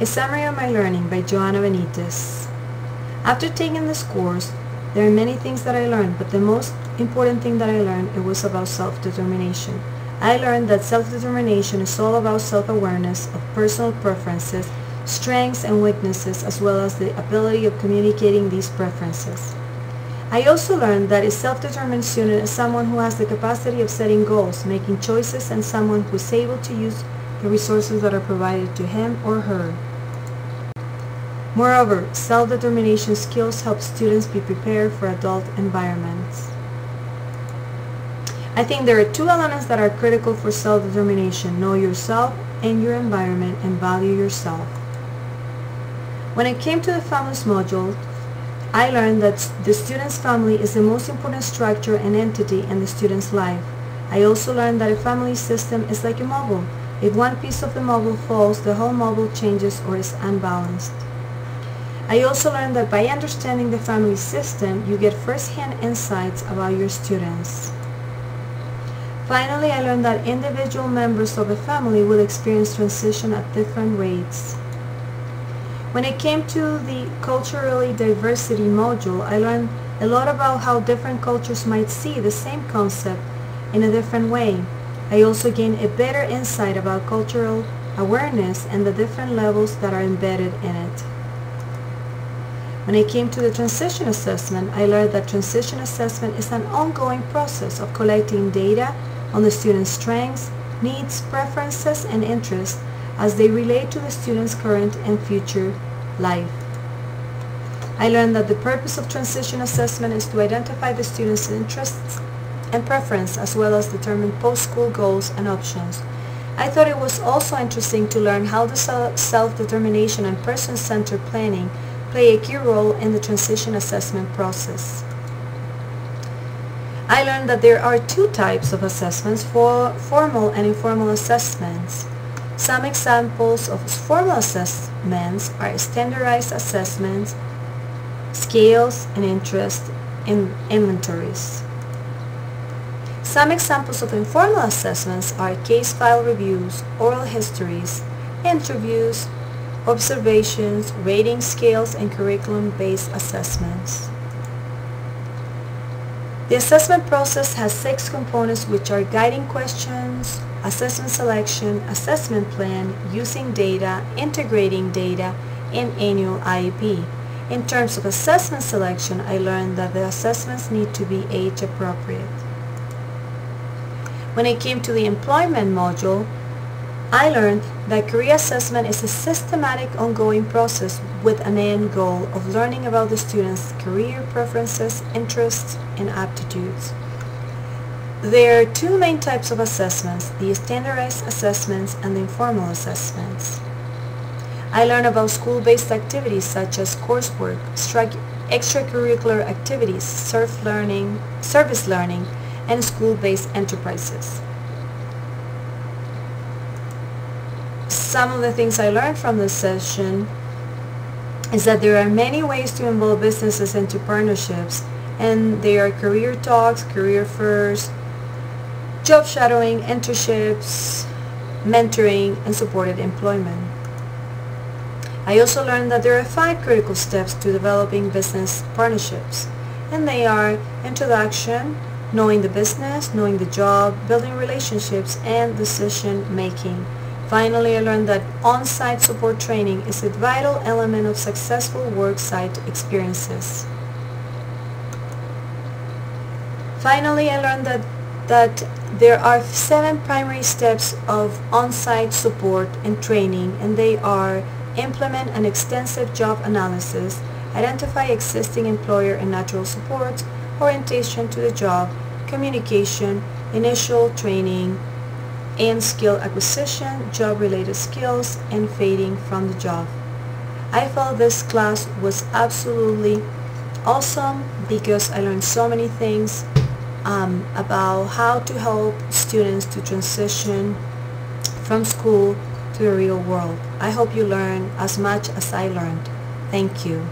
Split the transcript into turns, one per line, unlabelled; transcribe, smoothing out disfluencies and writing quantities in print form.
A Summary of My Learning by Joanna Benitez. After taking this course, there are many things that I learned, but the most important thing that I learned, it was about self-determination. I learned that self-determination is all about self-awareness of personal preferences, strengths and weaknesses, as well as the ability of communicating these preferences. I also learned that a self-determined student is someone who has the capacity of setting goals, making choices, and someone who is able to use the resources that are provided to him or her. Moreover, self-determination skills help students be prepared for adult environments. I think there are two elements that are critical for self-determination: know yourself and your environment, and value yourself. When it came to the families module, I learned that the student's family is the most important structure and entity in the student's life. I also learned that a family system is like a model. If one piece of the model falls, the whole model changes or is unbalanced. I also learned that by understanding the family system, you get first-hand insights about your students. Finally, I learned that individual members of a family will experience transition at different rates. When it came to the culturally diversity module, I learned a lot about how different cultures might see the same concept in a different way. I also gained a better insight about cultural awareness and the different levels that are embedded in it. When it came to the transition assessment, I learned that transition assessment is an ongoing process of collecting data on the student's strengths, needs, preferences, and interests as they relate to the student's current and future life. I learned that the purpose of transition assessment is to identify the student's interests and preference, as well as determine post-school goals and options. I thought it was also interesting to learn how the self-determination and person-centered planning play a key role in the transition assessment process. I learned that there are two types of assessments: for formal and informal assessments. Some examples of formal assessments are standardized assessments, scales, and interest in inventories. Some examples of informal assessments are case file reviews, oral histories, interviews, observations, rating scales, and curriculum-based assessments. The assessment process has 6 components, which are guiding questions, assessment selection, assessment plan, using data, integrating data, and annual IEP. In terms of assessment selection, I learned that the assessments need to be age appropriate. When it came to the employment module, I learned that career assessment is a systematic ongoing process with an end goal of learning about the student's career preferences, interests, and aptitudes. There are 2 main types of assessments: the standardized assessments and the informal assessments. I learned about school-based activities such as coursework, extracurricular activities, service learning, and school-based enterprises. Some of the things I learned from this session is that there are many ways to involve businesses into partnerships, and they are career talks, career fairs, job shadowing, internships, mentoring, and supported employment. I also learned that there are 5 critical steps to developing business partnerships, and they are introduction, knowing the business, knowing the job, building relationships, and decision making. Finally, I learned that on-site support training is a vital element of successful work site experiences. Finally, I learned that there are 7 primary steps of on-site support and training, and they are: implement an extensive job analysis, identify existing employer and natural supports, orientation to the job, communication, initial training, and skill acquisition, job-related skills, and fading from the job. I felt this class was absolutely awesome because I learned so many things about how to help students to transition from school to the real world. I hope you learn as much as I learned. Thank you.